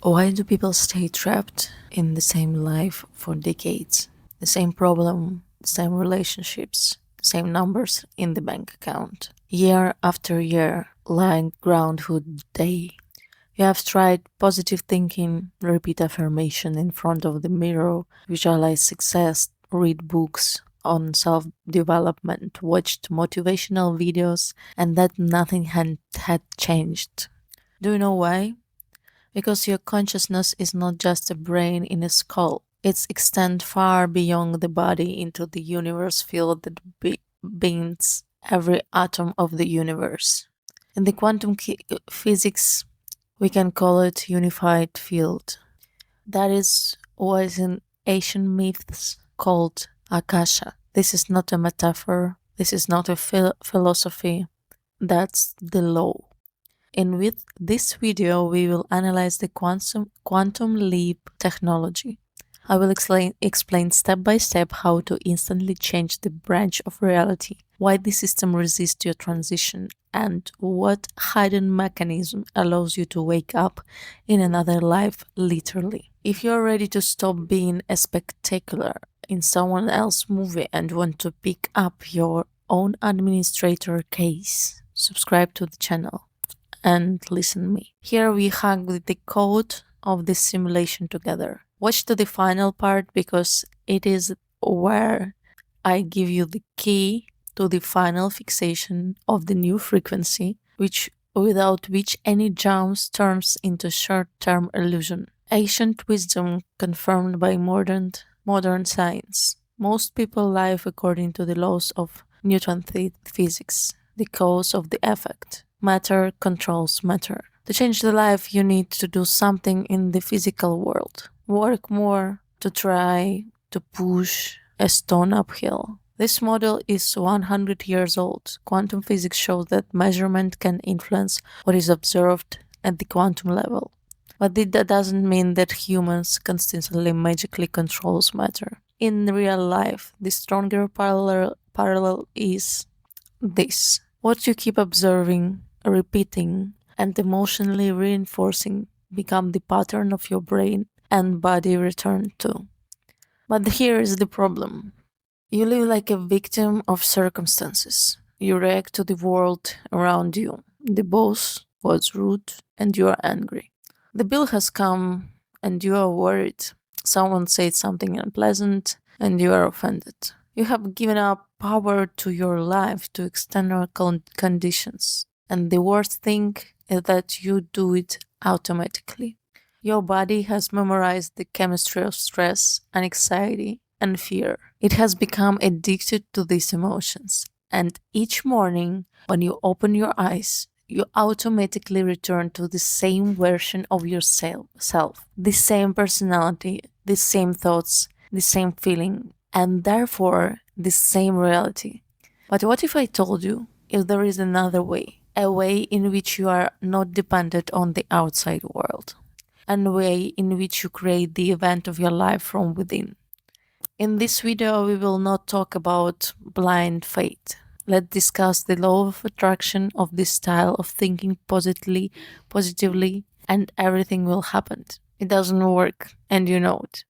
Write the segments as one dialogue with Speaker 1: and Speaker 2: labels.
Speaker 1: Why do people stay trapped in the same life for decades? The same problem, the same relationships, the same numbers in the bank account. Year after year, like Groundhood Day. You have tried positive thinking, repeat affirmation in front of the mirror, visualize success, read books on self development, watched motivational videos, and that nothing had changed. Do you know why? Because your consciousness is not just a brain in a skull. It's extend far beyond the body into the universe field that binds every atom of the universe. In the physics, we can call it unified field. That is what is in ancient myths called akasha. This is not a metaphor. This is not a philosophy. That's the law. And with this video, we will analyze the quantum leap technology. I will explain step by step how to instantly change the branch of reality, why the system resists your transition, and what hidden mechanism allows you to wake up in another life literally. If you're ready to stop being a spectacular in someone else's movie and want to pick up your own administrator case, subscribe to the channel and listen me. Here we hug the code of this simulation together. Watch to the final part because it is where I give you the key to the final fixation of the new frequency, without which any jumps turns into short-term illusion. Ancient wisdom confirmed by modern science. Most people live according to the laws of Newton's physics, the cause of the effect. Matter controls matter. To change the life, you need to do something in the physical world. Work more to try to push a stone uphill. This model is 100 years old. Quantum physics shows that measurement can influence what is observed at the quantum level. But that doesn't mean that humans constantly magically controls matter. In real life, the stronger parallel is this. What you keep observing, repeating, and emotionally reinforcing become the pattern of your brain and body return to. But here is the problem. You live like a victim of circumstances. You react to the world around you. The boss was rude and you are angry. The bill has come and you are worried. Someone said something unpleasant and you are offended. You have given up power to your life to external conditions. And the worst thing is that you do it automatically. Your body has memorized the chemistry of stress and anxiety and fear. It has become addicted to these emotions. And each morning, when you open your eyes, you automatically return to the same version of yourself, the same personality, the same thoughts, the same feeling, and therefore the same reality. But what if I told you if there is another way? A way in which you are not dependent on the outside world, and a way in which you create the event of your life from within. In this video, we will not talk about blind faith. Let's discuss the law of attraction of this style of thinking positively, and everything will happen. It doesn't work, and you know it.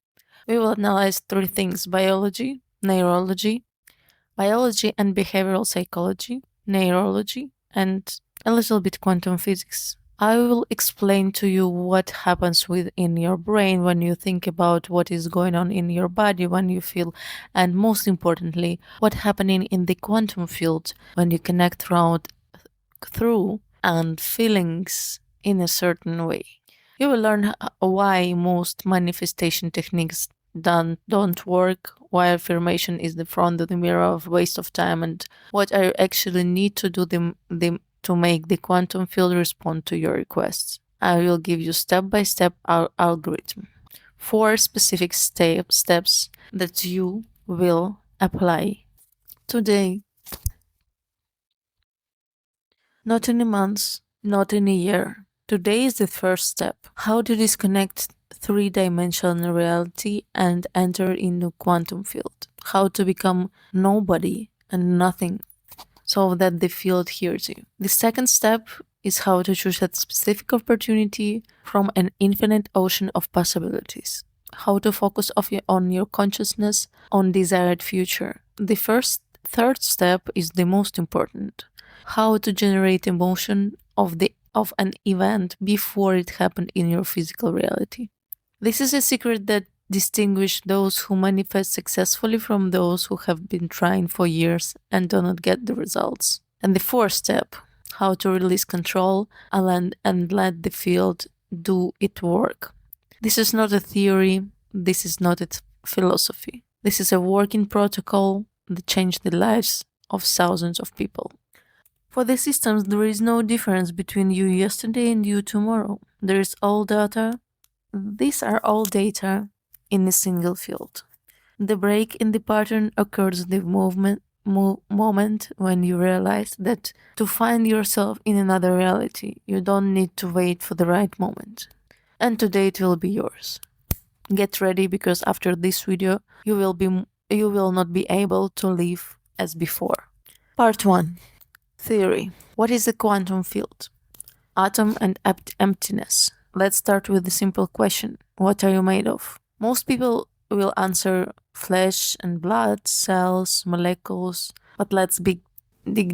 Speaker 1: We will analyze three things: biology, neurology, biology and behavioral psychology, neurology, and a little bit quantum physics. I will explain to you what happens within your brain when you think about what is going on in your body when you feel, and most importantly, what happening in the quantum field when you connect through and feelings in a certain way. You will learn why most manifestation techniques don't work, why affirmation is the front of the mirror of waste of time, and what I actually need to do to make the quantum field respond to your requests. I will give you step-by-step algorithm. 4 specific steps that you will apply today. Not in a month, not in a year. Today is the first step. How to disconnect three-dimensional reality and enter into quantum field. How to become nobody and nothing so that the field hears you. The second step is how to choose a specific opportunity from an infinite ocean of possibilities. How to focus on your consciousness on desired future. The third step is the most important. How to generate emotion of an event before it happened in your physical reality. This is a secret that distinguishes those who manifest successfully from those who have been trying for years and do not get the results. And the fourth step, how to release control and let the field do its work. This is not a theory, this is not a philosophy. This is a working protocol that changed the lives of thousands of people. For the systems, there is no difference between you yesterday and you tomorrow. There is all data. These are all data in a single field. The break in the pattern occurs the moment when you realize that to find yourself in another reality, you don't need to wait for the right moment. And today it will be yours. Get ready, because after this video, you will not be able to live as before. Part 1. Theory. What is a quantum field? Atom and emptiness. Let's start with the simple question. What are you made of? Most people will answer flesh and blood, cells, molecules, but let's dig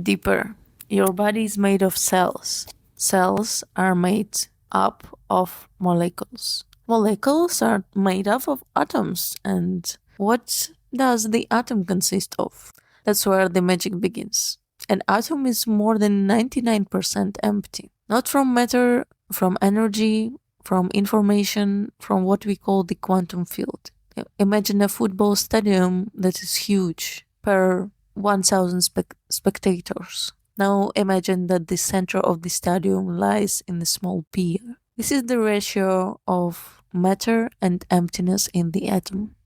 Speaker 1: deeper. Your body is made of cells. Cells are made up of molecules. Molecules are made up of atoms. And what does the atom consist of? That's where the magic begins. An atom is more than 99% empty. Not from matter, from energy, from information, from what we call the quantum field. Imagine a football stadium that is huge, per 1,000 spectators. Now imagine that the center of the stadium lies in a small pier. This is the ratio of matter and emptiness in the atom.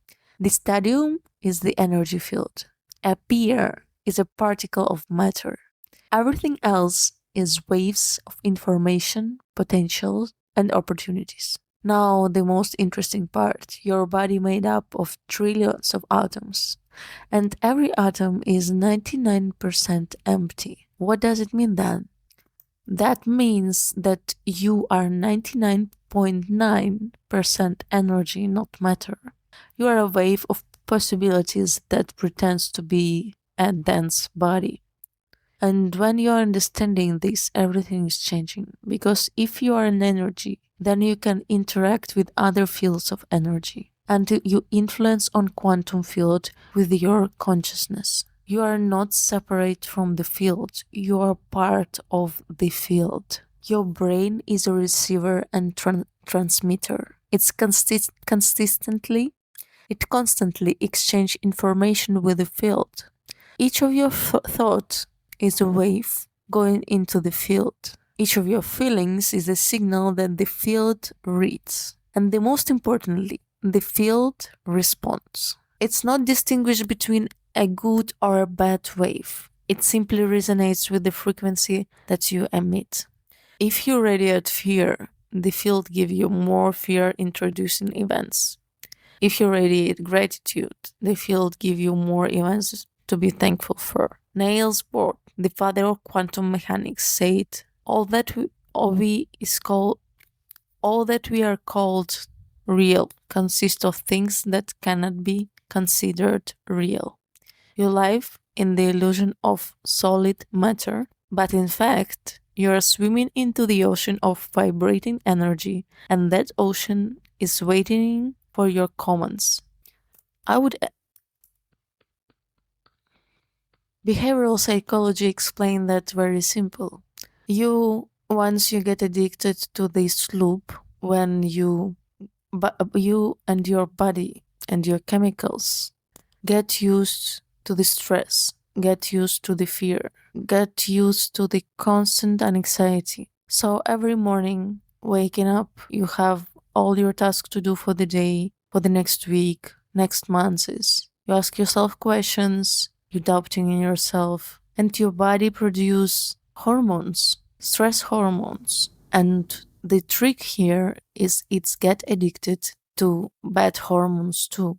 Speaker 1: The stadium is the energy field. A pier is a particle of matter. Everything else is waves of information, potentials, and opportunities. Now, the most interesting part, your body made up of trillions of atoms, and every atom is 99% empty. What does it mean then? That means that you are 99.9% energy, not matter. You are a wave of possibilities that pretends to be a dense body. And when you are understanding this, everything is changing. Because if you are an energy, then you can interact with other fields of energy. And you influence on quantum field with your consciousness. You are not separate from the field. You are part of the field. Your brain is a receiver and transmitter. It constantly exchange information with the field. Each of your thoughts is a wave going into the field. Each of your feelings is a signal that the field reads. And the most importantly, the field responds. It's not distinguished between a good or a bad wave. It simply resonates with the frequency that you emit. If you radiate fear, the field gives you more fear-introducing events. If you radiate gratitude, the field gives you more events to be thankful for. Niels Bohr, the father of quantum mechanics, said, all that we are called real consists of things that cannot be considered real. You live in the illusion of solid matter, but in fact, you are swimming into the ocean of vibrating energy, and that ocean is waiting for your commands. Behavioral psychology explains that very simple. Once you get addicted to this loop, when you and your body and your chemicals get used to the stress, get used to the fear, get used to the constant anxiety. So every morning, waking up, you have all your tasks to do for the day, for the next week, next months. You ask yourself questions, you're doubting in yourself, and your body produces hormones, stress hormones. And the trick here is it's get addicted to bad hormones too.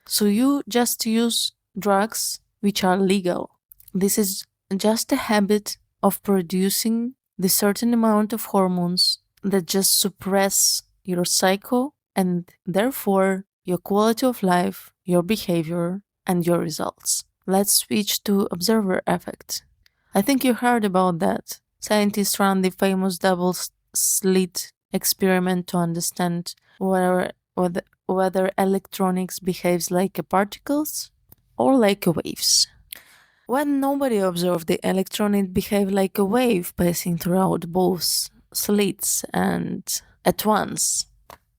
Speaker 1: So you just use drugs which are legal. This is just a habit of producing the certain amount of hormones that just suppress your cycle and therefore your quality of life, your behavior, and your results. Let's switch to observer effect. I think you heard about that. Scientists ran the famous double-slit experiment to understand whether electronics behaves like a particles or like a waves. When nobody observed, the electron, it behaved like a wave passing throughout both slits and at once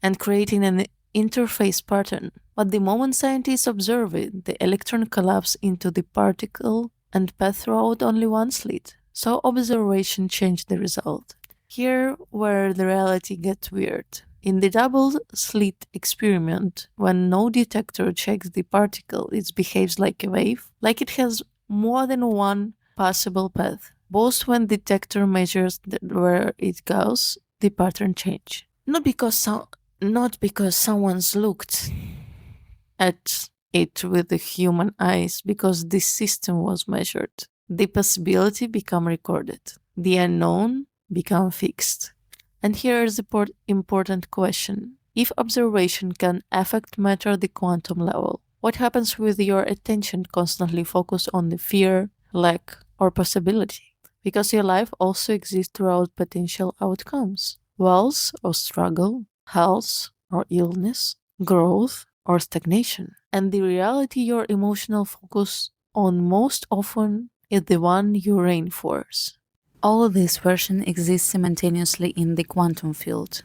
Speaker 1: and creating an interface pattern. But the moment scientists observed it, the electron collapsed into the particle and passed throughout only one slit. So observation changed the result. Here where the reality gets weird. In the double slit experiment, when no detector checks the particle, it behaves like a wave, like it has more than one possible path. Both when detector measures where it goes, the pattern change. Not because someone's looked at it with the human eyes, because this system was measured. The possibility become recorded. The unknown become fixed. And here is the important question. If observation can affect matter the quantum level, what happens with your attention constantly focused on the fear, lack, or possibility? Because your life also exists throughout potential outcomes. Wealth or struggle, health or illness, growth or stagnation. And the reality your emotional focus on most often is the one you reinforce. All of this version exists simultaneously in the quantum field.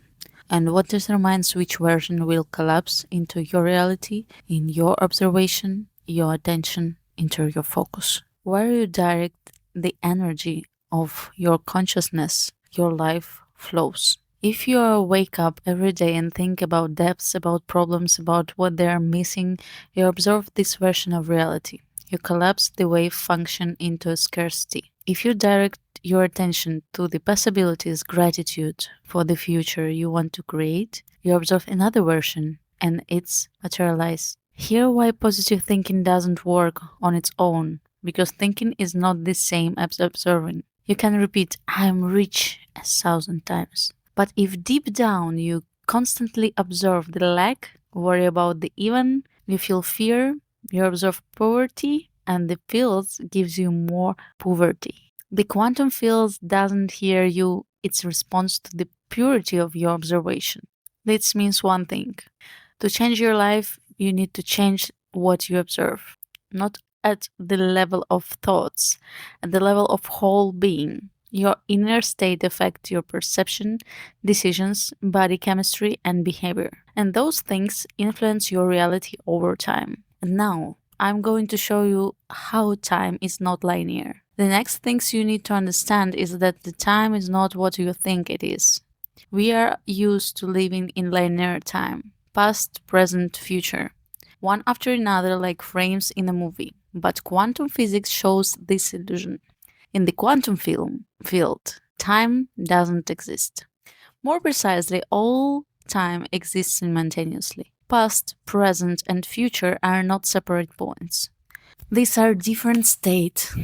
Speaker 1: And what determines which version will collapse into your reality, in your observation, your attention, into your focus. Where you direct the energy of your consciousness, your life flows. If you wake up every day and think about depths, about problems, about what they are missing, you observe this version of reality. You collapse the wave function into a scarcity. If you direct your attention to the possibilities, gratitude for the future you want to create, you observe another version and it's materialized. Here why positive thinking doesn't work on its own, because thinking is not the same as observing. You can repeat, I am rich 1,000 times. But if deep down you constantly observe the lack, worry about the even, you feel fear, you observe poverty, and the fields gives you more poverty. The quantum field doesn't hear you, its response to the purity of your observation. This means one thing. To change your life, you need to change what you observe, not at the level of thoughts, at the level of whole being. Your inner state affects your perception, decisions, body chemistry, and behavior. And those things influence your reality over time. And now, I'm going to show you how time is not linear. The next things you need to understand is that the time is not what you think it is. We are used to living in linear time, past, present, future, one after another like frames in a movie. But quantum physics shows this illusion. In the quantum field, time doesn't exist. More precisely, all time exists simultaneously. Past, present, and future are not separate points. These are different states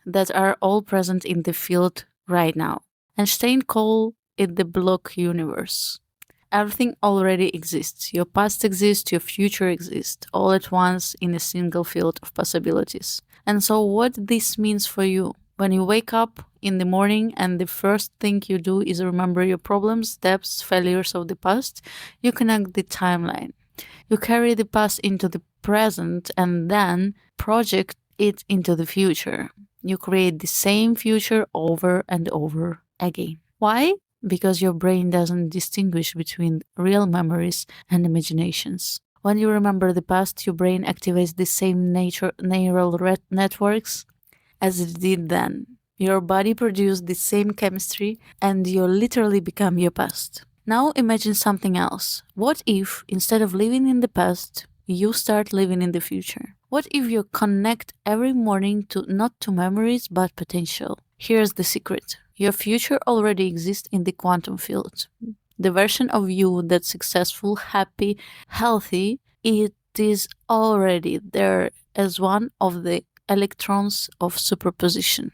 Speaker 1: that are all present in the field right now. Einstein called it the block universe. Everything already exists. Your past exists, your future exists, all at once in a single field of possibilities. And so, what this means for you? When you wake up in the morning and the first thing you do is remember your problems, debts, failures of the past, you connect the timeline. You carry the past into the present and then project it into the future. You create the same future over and over again. Why? Because your brain doesn't distinguish between real memories and imaginations. When you remember the past, your brain activates the same neural networks as it did then. Your body produces the same chemistry and you literally become your past. Now imagine something else. What if, instead of living in the past, you start living in the future? What if you connect every morning to not to memories but potential? Here's the secret. Your future already exists in the quantum field. The version of you that's successful, happy, healthy, it is already there as one of the electrons of superposition.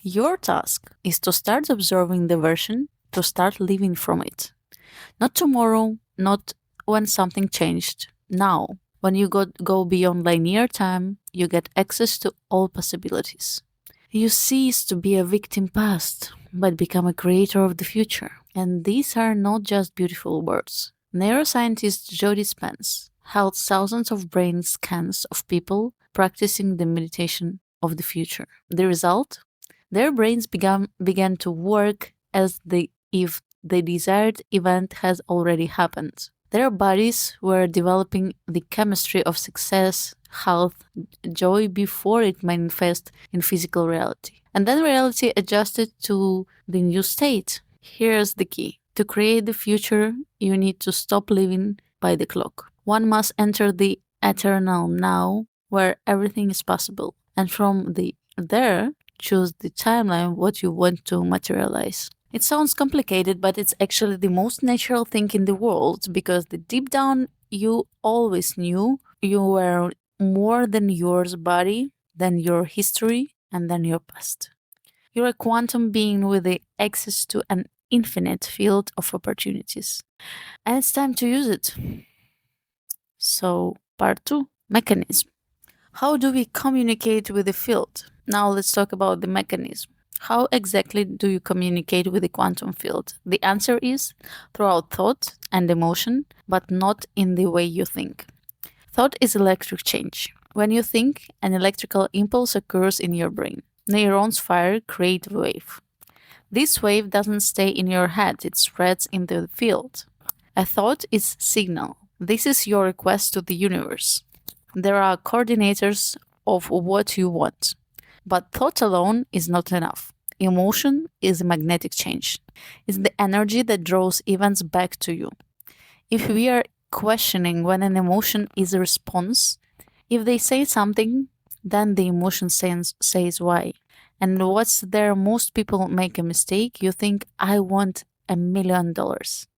Speaker 1: Your task is to start observing the version, to start living from it. Not tomorrow, not when something changed. Now, when you go beyond linear time, you get access to all possibilities. You cease to be a victim past, but become a creator of the future. And these are not just beautiful words. Neuroscientist Jody Spence held thousands of brain scans of people practicing the meditation of the future. The result? Their brains began to work as if the desired event has already happened. Their bodies were developing the chemistry of success, health, joy before it manifests in physical reality. And then reality adjusted to the new state. Here's the key. To create the future, you need to stop living by the clock. One must enter the eternal now where everything is possible. And from there, choose the timeline what you want to materialize. It sounds complicated, but it's actually the most natural thing in the world because deep down you always knew you were more than your body, than your history, and than your past. You're a quantum being with the access to an infinite field of opportunities. And it's time to use it. So, part 2, mechanism. How do we communicate with the field? Now let's talk about the mechanism. How exactly do you communicate with the quantum field? The answer is throughout thought and emotion, but not in the way you think. Thought is electric change. When you think, an electrical impulse occurs in your brain. Neurons fire, create a wave. This wave doesn't stay in your head, it spreads into the field. A thought is signal. This is your request to the universe. There are coordinators of what you want. But thought alone is not enough. Emotion is a magnetic change. It's the energy that draws events back to you. If we are questioning when an emotion is a response, if they say something, then the emotion says why. And what's there? Most people make a mistake. You think, I want $1 million.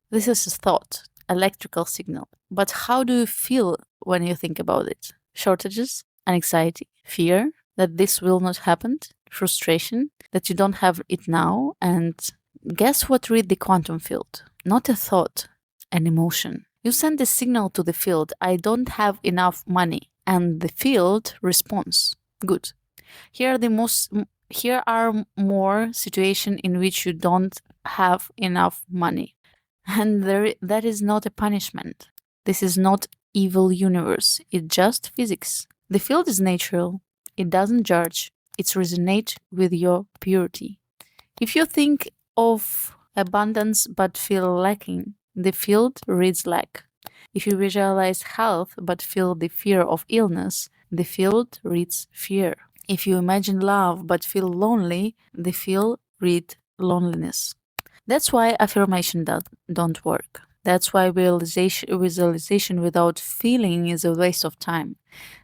Speaker 1: This is a thought, electrical signal. But how do you feel when you think about it? Shortages, anxiety, fear that this will not happen, frustration that you don't have it now, and guess what? Read the quantum field. Not a thought, an emotion. You send a signal to the field, I don't have enough money, and the field responds. Good. Here are more situations in which you don't have enough money. And that is not a punishment. This is not evil universe. It's just physics. The field is natural. It doesn't judge. It resonates with your purity. If you think of abundance but feel lacking, the field reads lack. If you visualize health but feel the fear of illness, the field reads fear. If you imagine love but feel lonely, the field reads loneliness. That's why affirmation don't work. That's why visualization without feeling is a waste of time.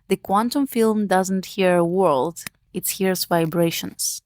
Speaker 1: The quantum field doesn't hear a world, it hears vibrations.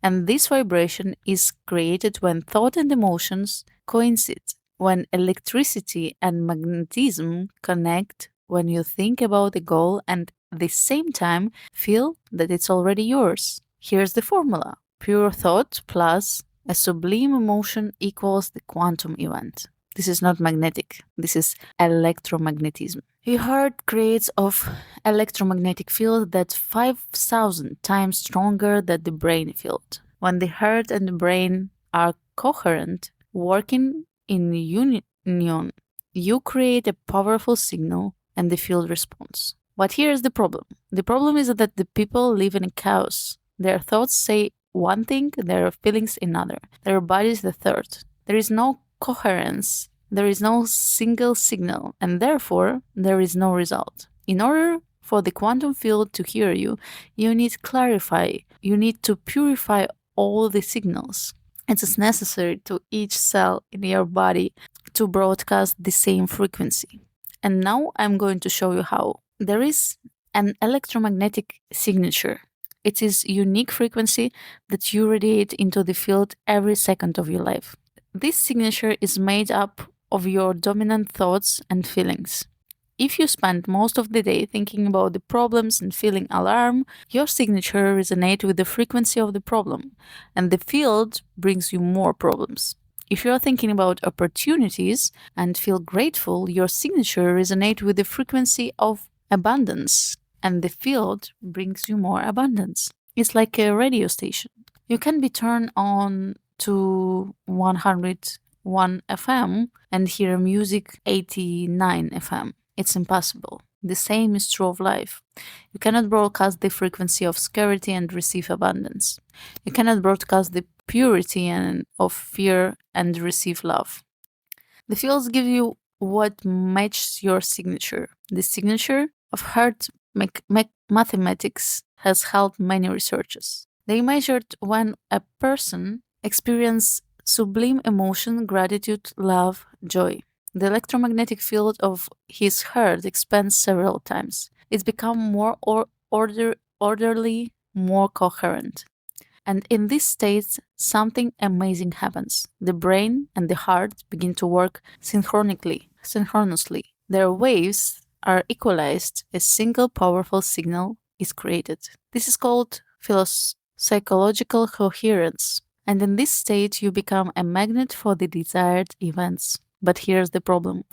Speaker 1: And this vibration is created when thought and emotions coincide, when electricity and magnetism connect, when you think about a goal and at the same time feel that it's already yours. Here's the formula. Pure thought plus a sublime emotion equals the quantum event. This is not magnetic. This is electromagnetism. Your heart creates of electromagnetic field that's 5,000 times stronger than the brain field. When the heart and the brain are coherent, working in union, you create a powerful signal and the field responds. But here's the problem. The problem is that the people live in chaos. Their thoughts say one thing, their feelings another, their bodies the third. There is no coherence, there is no single signal, and therefore there is no result. In order for the quantum field to hear you, you need to clarify, you need to purify all the signals. It is necessary to each cell in your body to broadcast the same frequency. And now I'm going to show you how. There is an electromagnetic signature. It is unique frequency that you radiate into the field every second of your life. This signature is made up of your dominant thoughts and feelings. If you spend most of the day thinking about the problems and feeling alarm, your signature resonates with the frequency of the problem, and the field brings you more problems. If you are thinking about opportunities and feel grateful, your signature resonates with the frequency of abundance, and the field brings you more abundance. It's like a radio station. You can be turned on to 101 FM and hear music 89 FM. It's impossible. The same is true of life. You cannot broadcast the frequency of scarcity and receive abundance. You cannot broadcast the purity and of fear and receive love. The fields give you what matches your signature. The signature of heart mathematics has helped many researchers. They measured when a person experiences sublime emotion, gratitude, love, joy. The electromagnetic field of his heart expands several times. It's become more orderly, more coherent. And in this state, something amazing happens. The brain and the heart begin to work synchronously. Their waves are equalized, a single powerful signal is created. This is called psychological coherence. And in this state, you become a magnet for the desired events. But here's the problem.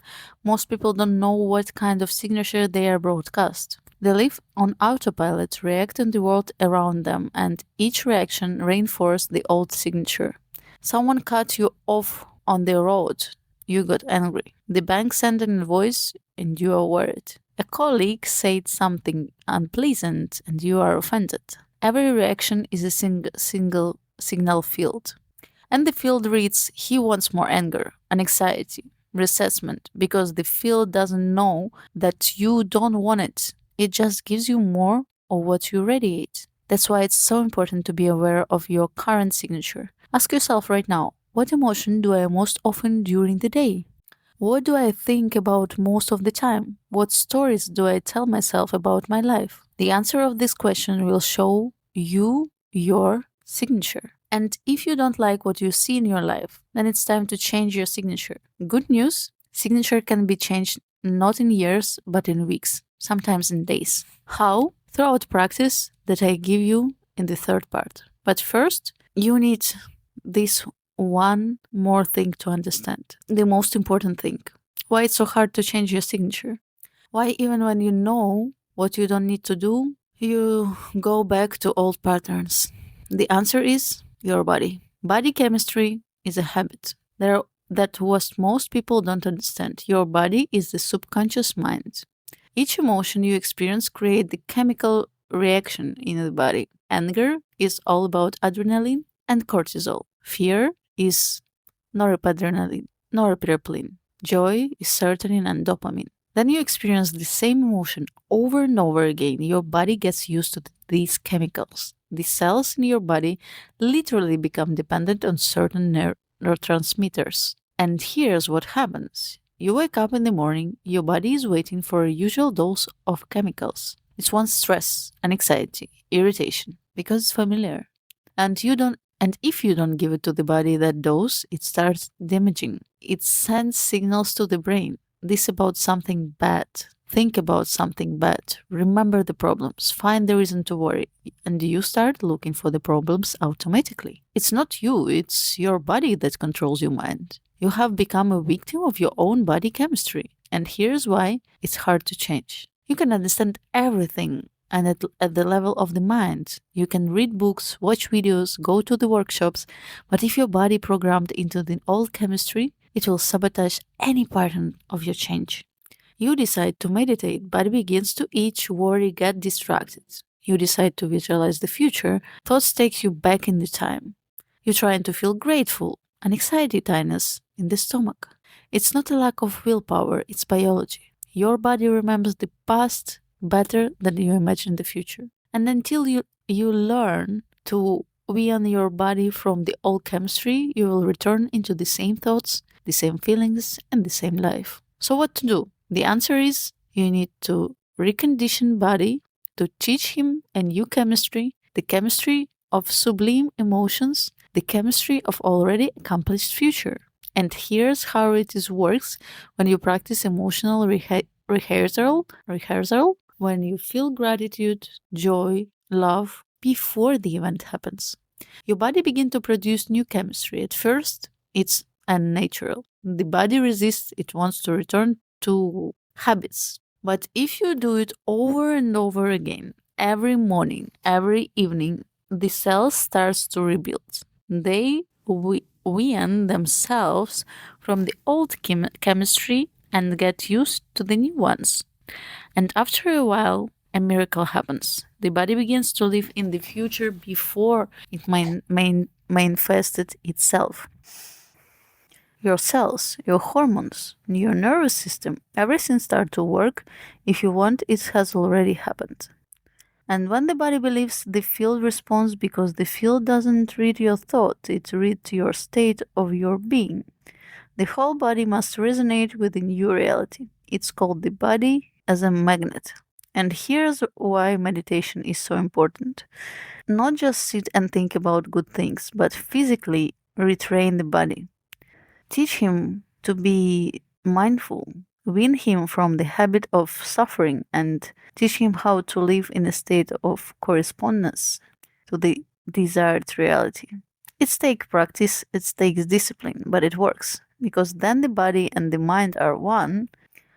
Speaker 1: Most people don't know what kind of signature they are broadcast. They live on autopilot, react on the world around them, and each reaction reinforces the old signature. Someone cut you off on the road. You got angry. The bank sent an invoice and you are worried. A colleague said something unpleasant and you are offended. Every reaction is a single signal field. And the field reads, he wants more anger, anxiety, resentment, because the field doesn't know that you don't want it. It just gives you more of what you radiate. That's why it's so important to be aware of your current signature. Ask yourself right now, what emotion do I most often during the day? What do I think about most of the time? What stories do I tell myself about my life? The answer of this question will show you your signature. And if you don't like what you see in your life, then it's time to change your signature. Good news, signature can be changed not in years, but in weeks, sometimes in days. How? Throughout practice that I give you in the third part. But first, you need this one more thing to understand. The most important thing. Why it's so hard to change your signature? Why even when you know what you don't need to do, you go back to old patterns? The answer is your body. Body chemistry is a habit. That what most people don't understand. Your body is the subconscious mind. Each emotion you experience creates the chemical reaction in the body. Anger is all about adrenaline and cortisol. Fear is norepinephrine. Joy is serotonin and dopamine. Then you experience the same emotion over and over again. Your body gets used to these chemicals. The cells in your body literally become dependent on certain neurotransmitters. And here's what happens. You wake up in the morning, your body is waiting for a usual dose of chemicals. It's one stress, anxiety, irritation, because it's familiar. And if you don't give it to the body that dose, it starts damaging. It sends signals to the brain. This about something bad. Think about something bad. Remember the problems. Find the reason to worry. And you start looking for the problems automatically. It's not you, it's your body that controls your mind. You have become a victim of your own body chemistry. And here's why it's hard to change. You can understand everything, and at the level of the mind. You can read books, watch videos, go to the workshops, but if your body programmed into the old chemistry, it will sabotage any part of your change. You decide to meditate, body begins to itch, worry, get distracted. You decide to visualize the future, thoughts take you back in the time. You try to feel grateful, an anxiety tightness in the stomach. It's not a lack of willpower, it's biology. Your body remembers the past better than you imagine the future. And until you learn to be on your body from the old chemistry, you will return into the same thoughts, the same feelings, and the same life. So what to do? The answer is you need to recondition body to teach him a new chemistry, the chemistry of sublime emotions, the chemistry of already accomplished future. And here's how it works when you practice emotional rehearsal when you feel gratitude, joy, love before the event happens. Your body begins to produce new chemistry. At first, it's unnatural. The body resists, it wants to return to habits. But if you do it over and over again, every morning, every evening, the cells starts to rebuild. They wean themselves from the old chemistry and get used to the new ones. And after a while, a miracle happens. The body begins to live in the future before it manifested itself. Your cells, your hormones, your nervous system, everything starts to work. If you want, it has already happened. And when the body believes, the field responds because the field doesn't read your thought, it reads your state of your being. The whole body must resonate with the new reality. It's called the body as a magnet. And here's why meditation is so important. Not just sit and think about good things, but physically retrain the body. Teach him to be mindful. Wean him from the habit of suffering and teach him how to live in a state of correspondence to the desired reality. It takes practice, it takes discipline, but it works because then the body and the mind are one,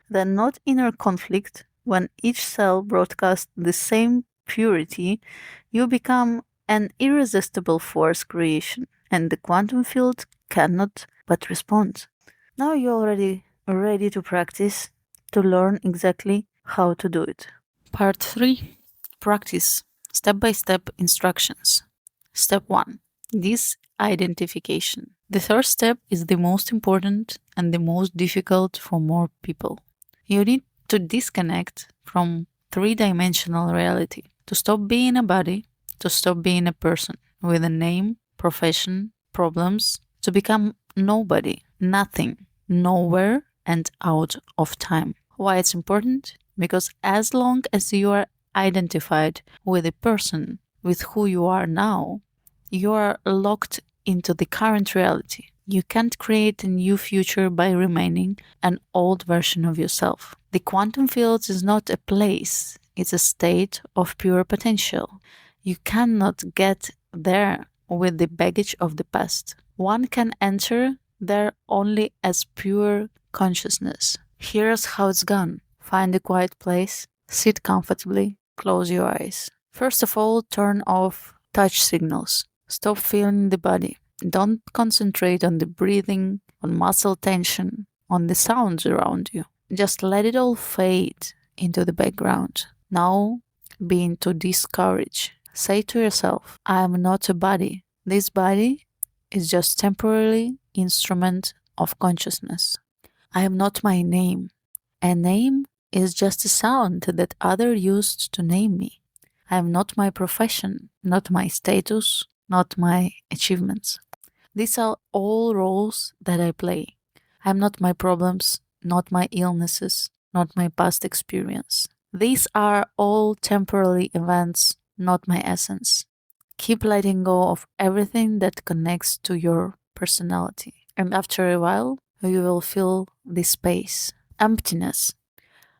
Speaker 1: then not inner conflict. When each cell broadcasts the same purity, you become an irresistible force creation, and the quantum field cannot but respond. Now you're already ready to practice, to learn exactly how to do it. Part 3. Practice step-by-step instructions. Step 1. Disidentification. The third step is the most important and the most difficult for more people. You need to disconnect from three-dimensional reality, to stop being a body, to stop being a person with a name, profession, problems, to become nobody, nothing, nowhere, and out of time. Why it's important? Because as long as you are identified with the person with who you are now, you are locked into the current reality. You can't create a new future by remaining an old version of yourself. The quantum field is not a place, it's a state of pure potential. You cannot get there with the baggage of the past. One can enter there only as pure consciousness. Here's how it's gone. Find a quiet place, sit comfortably, close your eyes. First of all, turn off touch signals. Stop feeling the body. Don't concentrate on the breathing, on muscle tension, on the sounds around you. Just let it all fade into the background. Now, begin to discourage. Say to yourself, I am not a body. This body is just temporarily instrument of consciousness. I am not my name. A name is just a sound that others used to name me. I am not my profession, not my status, not my achievements. These are all roles that I play. I am not my problems, not my illnesses, not my past experience. These are all temporary events, not my essence. Keep letting go of everything that connects to your personality. And after a while, you will feel this space, emptiness,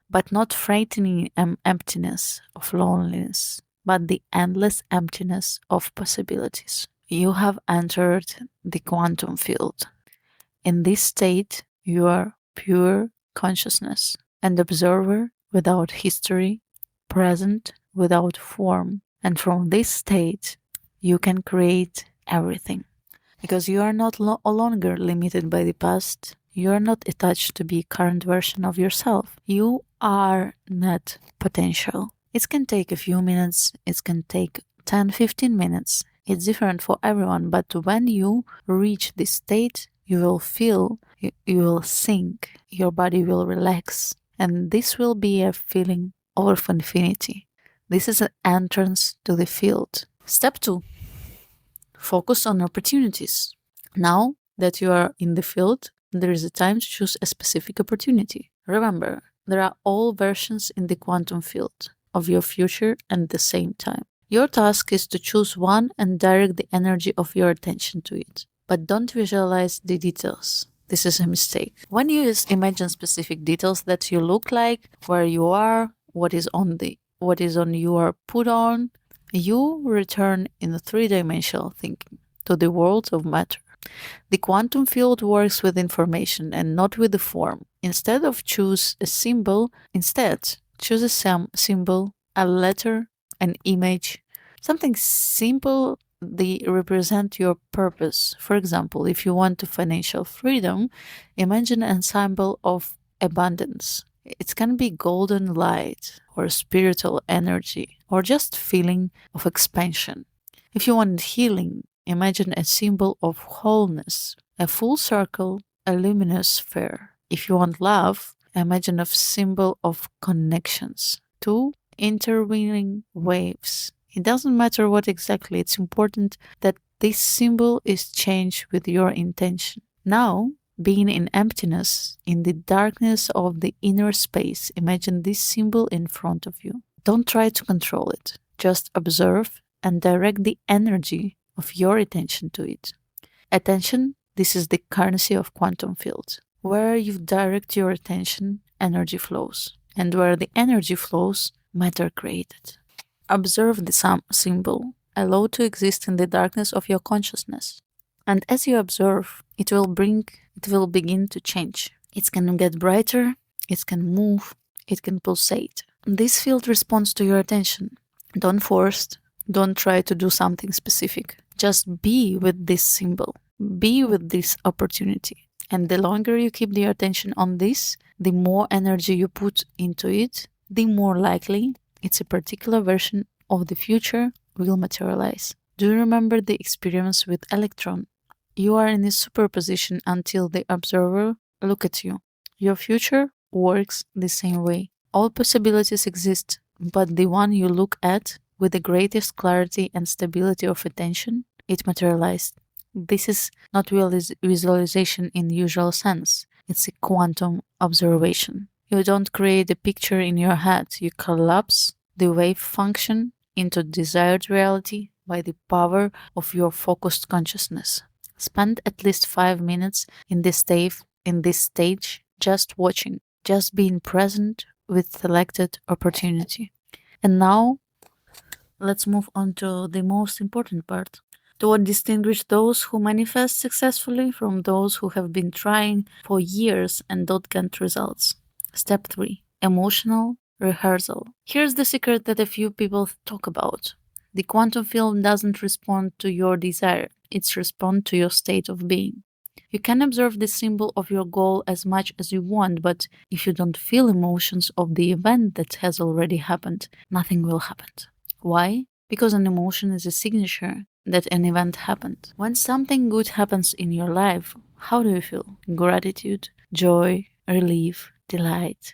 Speaker 1: but not frightening emptiness of loneliness, but the endless emptiness of possibilities. You have entered the quantum field. In this state, you are pure consciousness, an observer without history, present without form. And from this state, you can create everything. Because you are not longer limited by the past, you are not attached to the current version of yourself. You are net potential. It can take a few minutes, it can take 10-15 minutes. It's different for everyone, but when you reach this state, you will feel, you will sink, your body will relax, and this will be a feeling of infinity. This is an entrance to the field. Step 2. Focus on opportunities. Now that you are in the field, there is a time to choose a specific opportunity. Remember, there are all versions in the quantum field of your future at the same time. Your task is to choose one and direct the energy of your attention to it. But don't visualize the details. this is a mistake. When you imagine specific details that you look like, where you are, what is on your put on, you return in the three-dimensional thinking to the world of matter. The quantum field works with information and not with the form. Instead, choose a symbol, a letter, an image, something simple. They represent your purpose. For example, if you want financial freedom, imagine a symbol of abundance. It can be golden light or spiritual energy or just feeling of expansion. If you want healing, imagine a symbol of wholeness, a full circle, a luminous sphere. If you want love, imagine a symbol of connections, two intervening waves. It doesn't matter what exactly, it's important that this symbol is changed with your intention. Now, being in emptiness, in the darkness of the inner space, imagine this symbol in front of you. Don't try to control it, just observe and direct the energy of your attention to it. Attention, this is the currency of quantum field. Where you direct your attention, energy flows. And where the energy flows, matter created. Observe the symbol, allow to exist in the darkness of your consciousness. And as you observe, it will begin to change. It can get brighter, it can move, it can pulsate. This field responds to your attention. Don't force, don't try to do something specific. Just be with this symbol, be with this opportunity. And the longer you keep your attention on this, the more energy you put into it, the more likely it's a particular version of the future will materialize. Do you remember the experience with electron? You are in a superposition until the observer look at you. Your future works the same way. All possibilities exist, but the one you look at with the greatest clarity and stability of attention, it materialized. This is not visualization in usual sense. It's a quantum observation. You don't create a picture in your head. You collapse the wave function into desired reality by the power of your focused consciousness. Spend at least 5 minutes in this stage, just watching, just being present with selected opportunity. And now, let's move on to the most important part. To what distinguish those who manifest successfully from those who have been trying for years and don't get results. Step 3. Emotional rehearsal. Here's the secret that a few people talk about. The quantum field doesn't respond to your desire, it responds to your state of being. You can observe the symbol of your goal as much as you want, but if you don't feel emotions of the event that has already happened, nothing will happen. Why? Because an emotion is a signature that an event happened. When something good happens in your life, how do you feel? Gratitude, joy, relief, delight.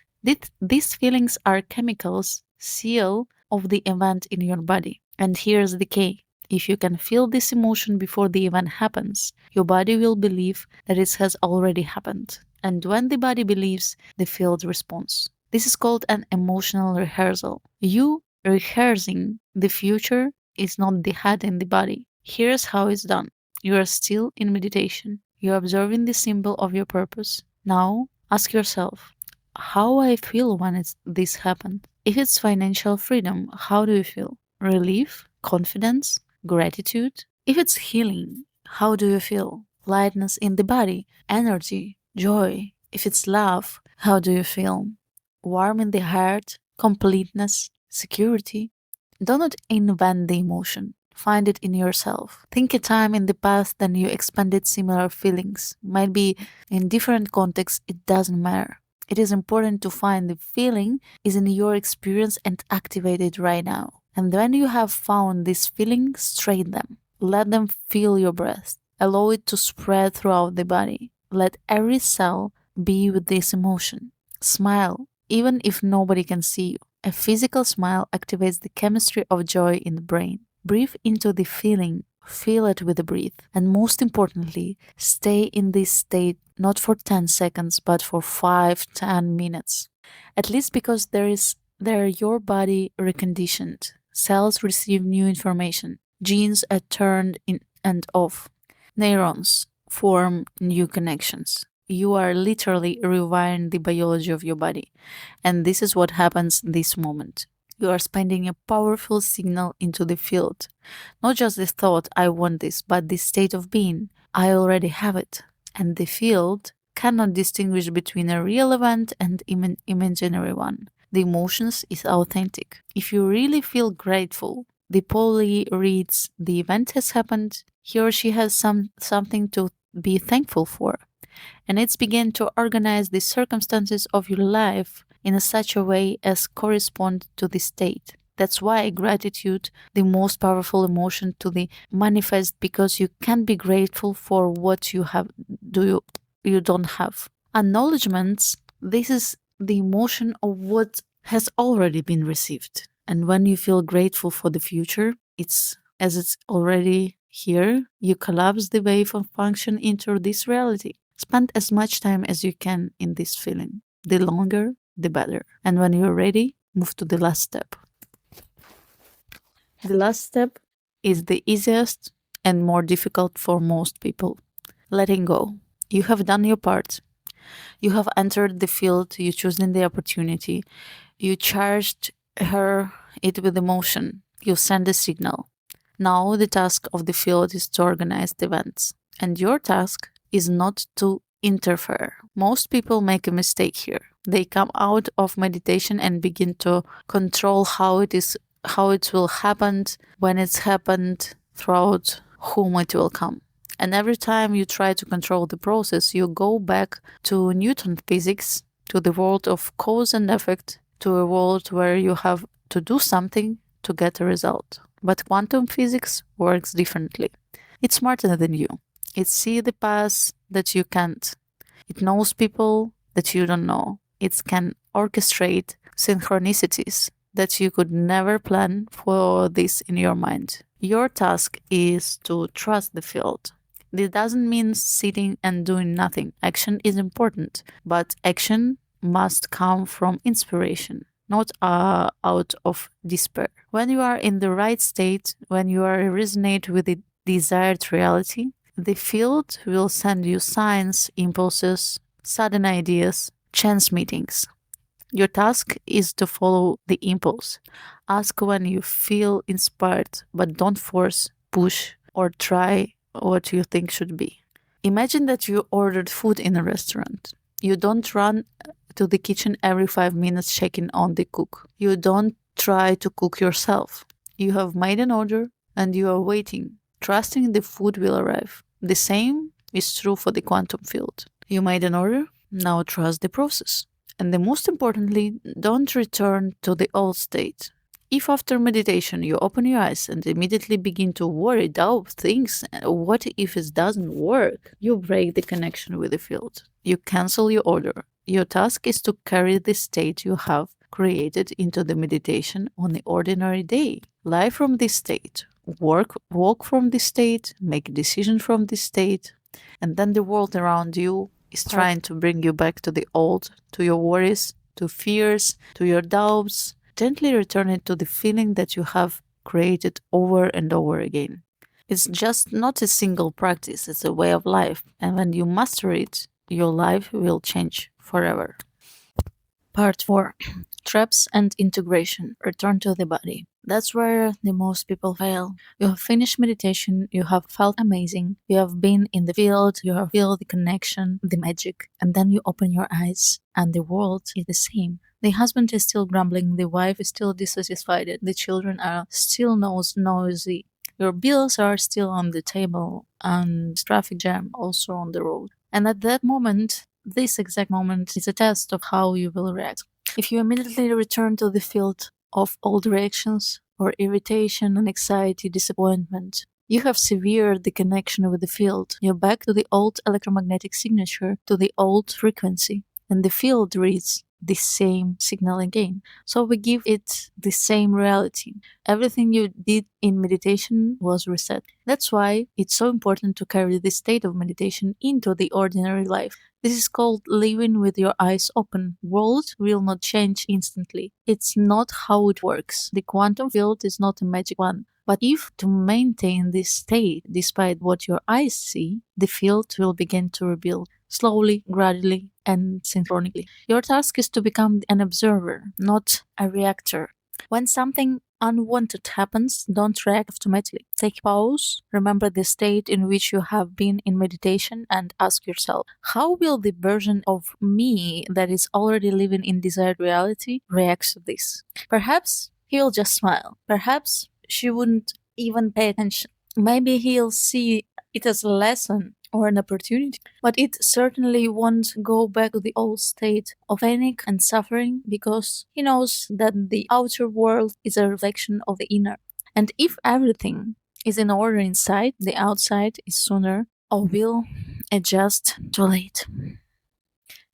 Speaker 1: These feelings are chemicals, seal of the event in your body. And here's the key. If you can feel this emotion before the event happens, your body will believe that it has already happened. And when the body believes, the field responds. This is called an emotional rehearsal. You rehearsing the future is not the head and the body. Here's how it's done. You are still in meditation. You're observing the symbol of your purpose. Now, ask yourself, how I feel when this happened? If it's financial freedom, how do you feel? Relief? Confidence? Gratitude? If it's healing, how do you feel? Lightness in the body? Energy? Joy? If it's love, how do you feel? Warm in the heart? Completeness? Security? Do not invent the emotion. Find it in yourself. Think a time in the past when you expanded similar feelings. Might be in different contexts, it doesn't matter. It is important to find the feeling is in your experience and activate it right now. And when you have found this feeling, straighten them. Let them feel your breath. Allow it to spread throughout the body. Let every cell be with this emotion. Smile, even if nobody can see you. A physical smile activates the chemistry of joy in the brain. Breathe into the feeling, feel it with the breath. And most importantly, stay in this state not for 10 seconds, but for 5-10 minutes. At least because there your body reconditioned. Cells receive new information. Genes are turned in and off. Neurons form new connections. You are literally rewiring the biology of your body. And this is what happens this moment. You are spending a powerful signal into the field. Not just the thought, I want this, but the state of being, I already have it. And the field cannot distinguish between a real event and imaginary one. The emotions is authentic. If you really feel grateful, the poly reads the event has happened, he or she has something to be thankful for. And it's begin to organize the circumstances of your life in such a way as correspond to the state. That's why gratitude, the most powerful emotion to the manifest, because you can be grateful for what you have, you don't have. Acknowledgements, this is the emotion of what has already been received. And when you feel grateful for the future, it's already here, you collapse the wave of function into this reality. Spend as much time as you can in this feeling. The longer, the better. And when you're ready, move to the last step. The last step is the easiest and more difficult for most people. Letting go. You have done your part. You have entered the field, you chosen the opportunity, you charged it with emotion, you send a signal. Now the task of the field is to organize the events, and your task is not to interfere. Most people make a mistake here. They come out of meditation and begin to control how it will happen, when it's happened, throughout whom it will come. And every time you try to control the process, you go back to Newton physics, to the world of cause and effect, to a world where you have to do something to get a result. But quantum physics works differently. It's smarter than you. It sees the paths that you can't. It knows people that you don't know. It can orchestrate synchronicities that you could never plan for this in your mind. Your task is to trust the field. This doesn't mean sitting and doing nothing. Action is important, but action must come from inspiration, not out of despair. When you are in the right state, when you are resonate with the desired reality, the field will send you signs, impulses, sudden ideas, chance meetings. Your task is to follow the impulse. Ask when you feel inspired, but don't force, push, or try what you think should be. Imagine that you ordered food in a restaurant. You don't run to the kitchen every 5 minutes checking on the cook. You don't try to cook yourself. You have made an order and you are waiting, trusting the food will arrive. The same is true for the quantum field. You made an order, now trust the process. And the most importantly, don't return to the old state. If after meditation you open your eyes and immediately begin to worry, doubt things, what if it doesn't work? You break the connection with the field. You cancel your order. Your task is to carry the state you have created into the meditation on the ordinary day. Live from this state. Walk from this state. Make a decision from this state. And then the world around you is trying to bring you back to the old, to your worries, to fears, to your doubts. Gently return it to the feeling that you have created over and over again. It's just not a single practice, it's a way of life. And when you master it, your life will change forever. Part 4. Traps and integration. Return to the body. That's where the most people fail. You have finished meditation, you have felt amazing, you have been in the field, you have felt the connection, the magic, and then you open your eyes and the world is the same. The husband is still grumbling, the wife is still dissatisfied, the children are still noisy, your bills are still on the table, and traffic jam also on the road. And at that moment, this exact moment is a test of how you will react. If you immediately return to the field of old reactions or irritation and anxiety, disappointment, you have severed the connection with the field. You're back to the old electromagnetic signature, to the old frequency, and the field reads the same signal again. So we give it the same reality. Everything you did in meditation was reset. That's why it's so important to carry this state of meditation into the ordinary life. This is called living with your eyes open. World will not change instantly. It's not how it works. The quantum field is not a magic one. But if to maintain this state, despite what your eyes see, the field will begin to rebuild. slowly, gradually, and synchronically. Your task is to become an observer, not a reactor. When something unwanted happens, don't react automatically. Take pause, remember the state in which you have been in meditation, and ask yourself, how will the version of me that is already living in desired reality react to this? Perhaps he'll just smile. Perhaps she wouldn't even pay attention. Maybe he'll see it as a lesson or an opportunity, but it certainly won't go back to the old state of panic and suffering because he knows that the outer world is a reflection of the inner. And if everything is in order inside, the outside is sooner or will adjust too late.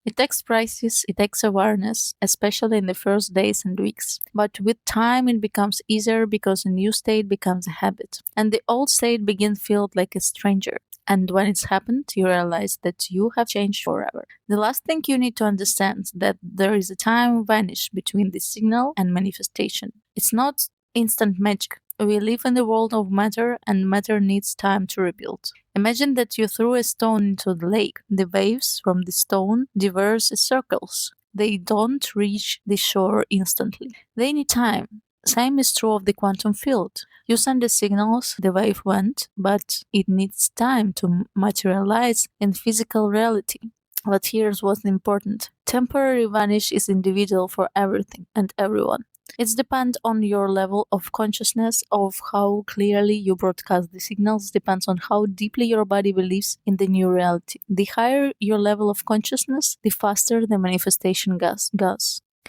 Speaker 1: It takes practice, it takes awareness, especially in the first days and weeks. But with time, it becomes easier because a new state becomes a habit, and the old state begins to feel like a stranger. And when it's happened, you realize that you have changed forever. The last thing you need to understand is that there is a time vanish between the signal and manifestation. It's not instant magic. We live in the world of matter, and matter needs time to rebuild. Imagine that you threw a stone into the lake. The waves from the stone diverge in circles. They don't reach the shore instantly. They need time. Same is true of the quantum field. You send the signals, the wave went, but it needs time to materialize in physical reality. But here's what's important. Temporary vanish is individual for everything and everyone. It depends on your level of consciousness, of how clearly you broadcast the signals, depends on how deeply your body believes in the new reality. The higher your level of consciousness, the faster the manifestation goes.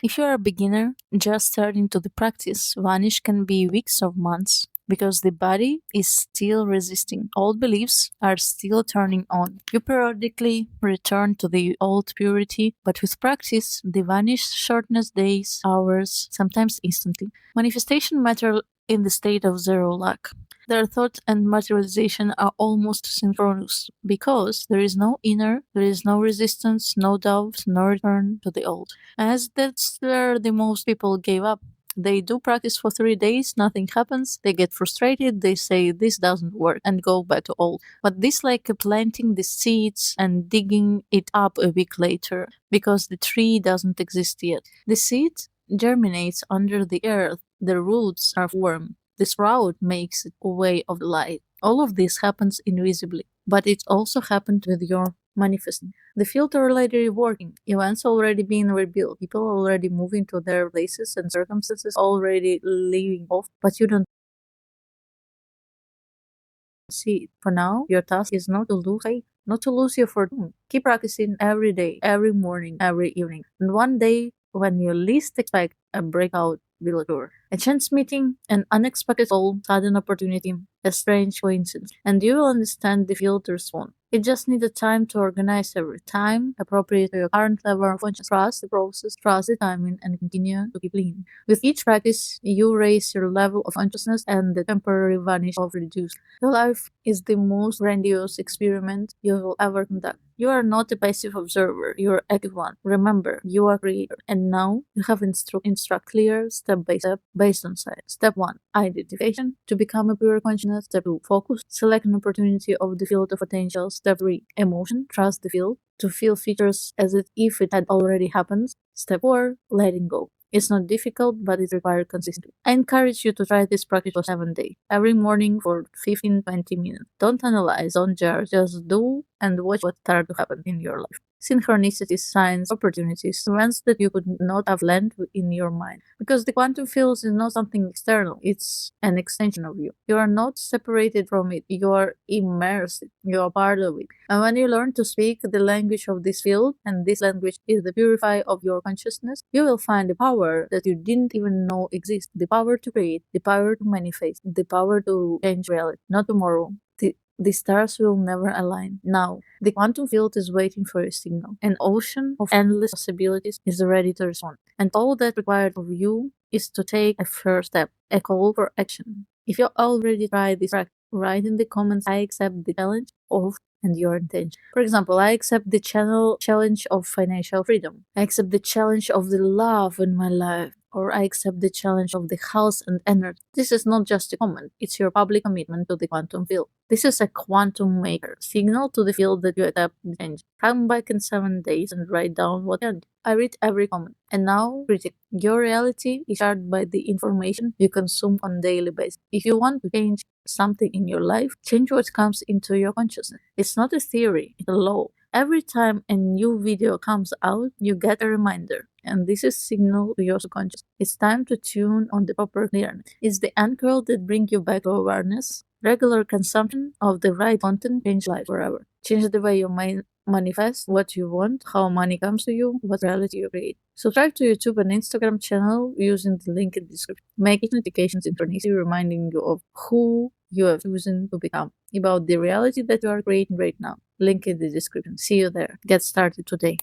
Speaker 1: If you're a beginner just starting to the practice, vanish can be weeks or months because the body is still resisting. Old beliefs are still turning on. You periodically return to the old purity, but with practice, the vanish shortens days, hours, sometimes instantly. Manifestation matter in the state of zero lack. Their thought and materialization are almost synchronous because there is no inner, there is no resistance, no doubt, no return to the old. As that's where the most people gave up. They do practice for 3 days, nothing happens, they get frustrated, they say this doesn't work and go back to old. But this like planting the seeds and digging it up a week later because the tree doesn't exist yet. The seed germinates under the earth, the roots are formed, the sprout makes a way of light. All of this happens invisibly, but it also happened with your manifesting. The field already working, events already being rebuilt, people already moving to their places and circumstances already leaving off, but you don't see it. For now, your task is not to lose faith, not to lose your fortune. Keep practicing every day, every morning, every evening. And one day, when you least expect, a breakout will occur. A chance meeting, an unexpected call, sudden opportunity, a strange coincidence, and you will understand the field to respond. It just needs a time to organize every time, appropriate to your current level of consciousness. Trust the process, trust the timing, and continue to keep lean. With each practice, you raise your level of consciousness and the temporary vanish of reduced. Your life is the most grandiose experiment you will ever conduct. You are not a passive observer, you are an active one. Remember, you are creator. And now you have instruct clear step by step based on science. Step 1. Identification. To become a pure consciousness. Step 2. Focus. Select an opportunity of the field of potential. Step 3. Emotion. Trust the field. To feel features as if it had already happened. Step 4. Letting go. It's not difficult, but it requires consistency. I encourage you to try this practice for 7 days, every morning for 15-20 minutes. Don't analyze, don't judge, just do and watch what starts to happen in your life. Synchronicities, signs, opportunities, events that you could not have planned in your mind. Because the quantum field is not something external, it's an extension of you. You are not separated from it, you are immersed, you are part of it. And when you learn to speak the language of this field, and this language is the purify of your consciousness, you will find the power that you didn't even know exists. The power to create, the power to manifest, the power to change reality. Not tomorrow. The stars will never align. Now, the quantum field is waiting for a signal. An ocean of endless possibilities is ready to respond. And all that required of you is to take a first step, a call for action. If you already tried this practice, write in the comments, I accept the challenge of and your intention. For example, I accept the challenge of financial freedom. I accept the challenge of the love in my life. Or I accept the challenge of the health and energy. This is not just a comment, it's your public commitment to the quantum field. This is a quantum maker signal to the field that you adapt the change. Come back in 7 days and write down what happened. I read every comment. And now, critic. Your reality is shaped by the information you consume on a daily basis. If you want to change something in your life, change what comes into your consciousness. It's not a theory, it's a law. Every time a new video comes out, you get a reminder, and this is signal to your subconscious. It's time to tune on the proper clearness. It's the anchor that brings you back to awareness. Regular consumption of the right content change life forever. Change the way you manifest what you want, how money comes to you, what reality you create. Subscribe to YouTube and Instagram channel using the link in the description. Make notifications synchronicity reminding you of who you have chosen to become, about the reality that you are creating right now. Link in the description. See you there. Get started today.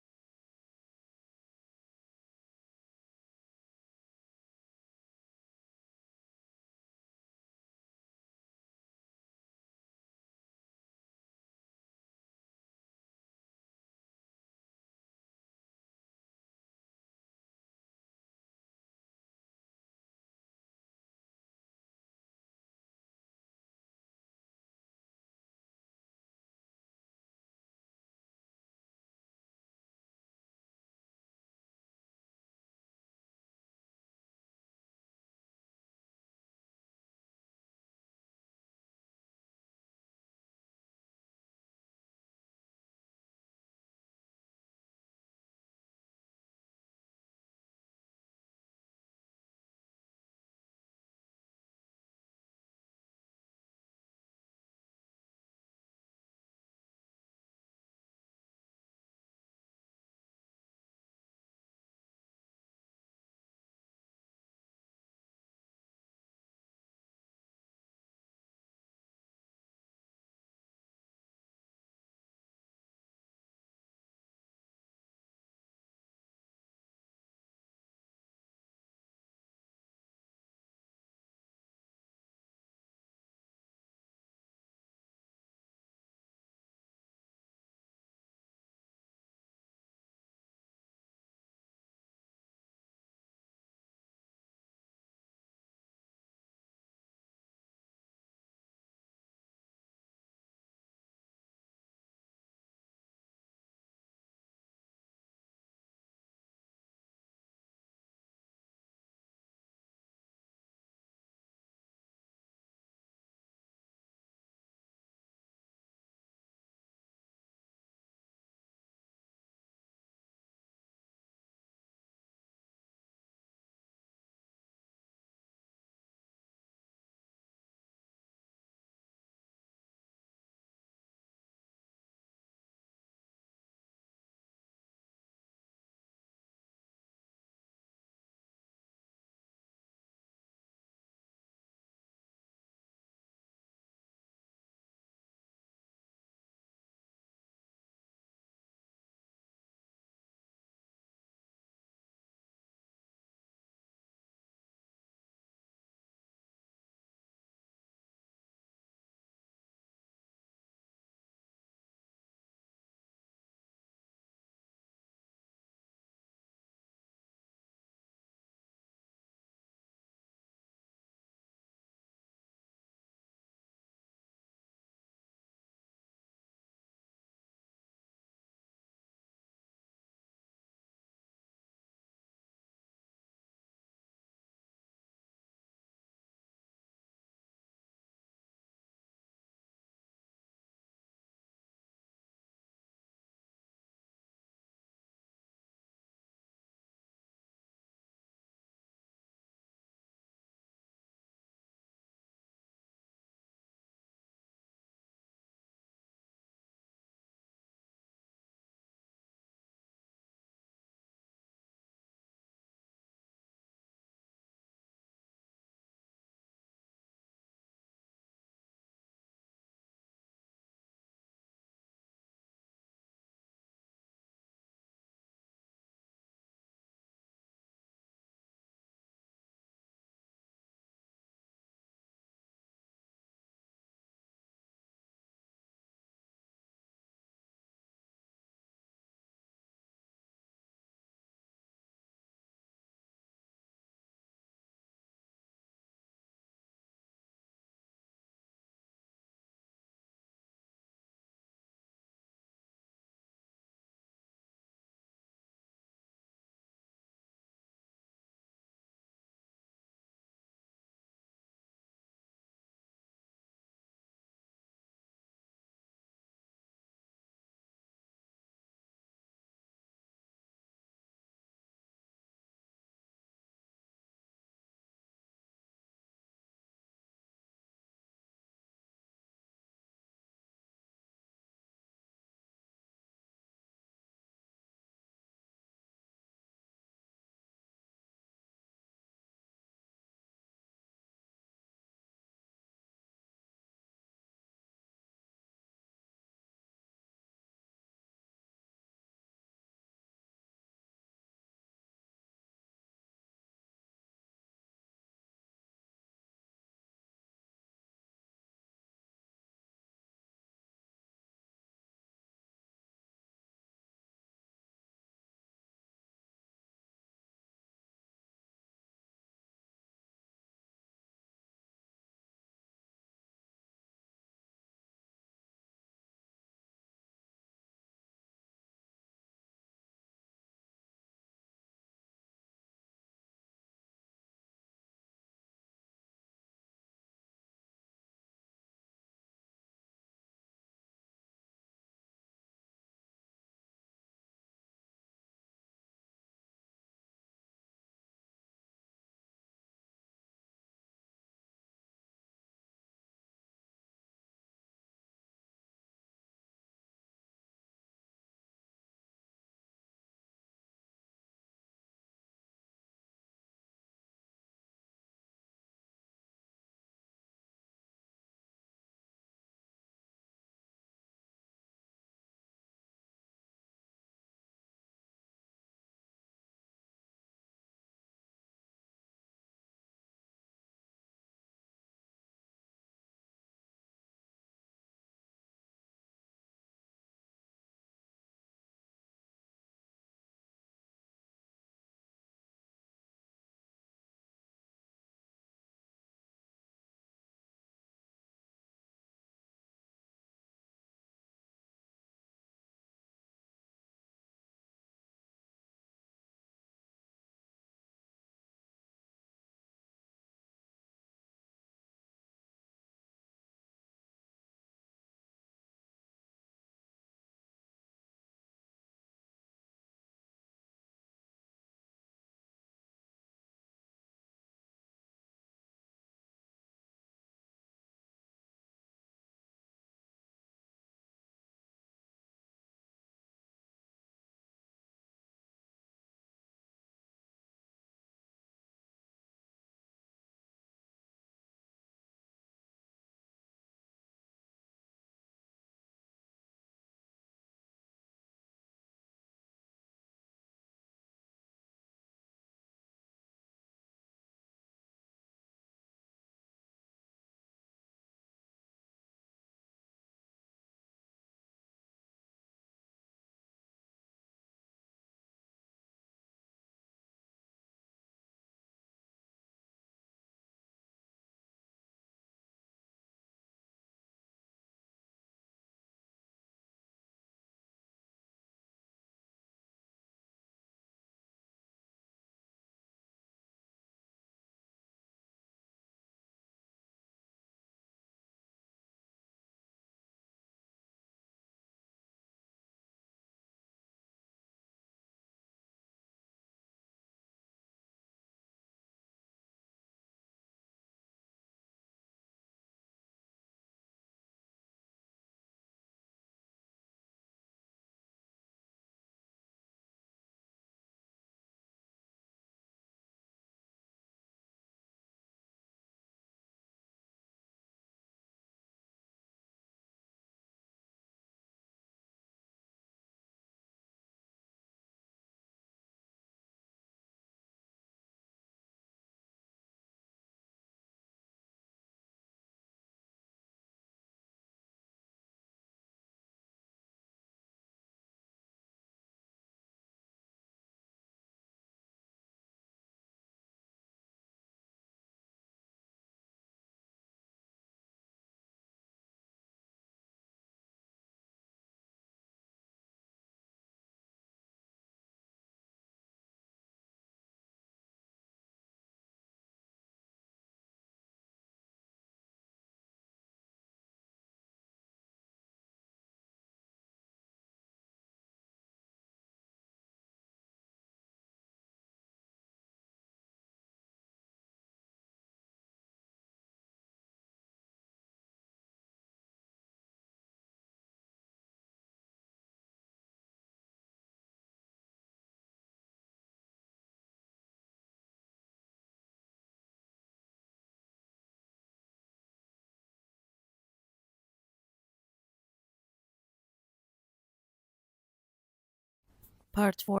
Speaker 1: Part 4.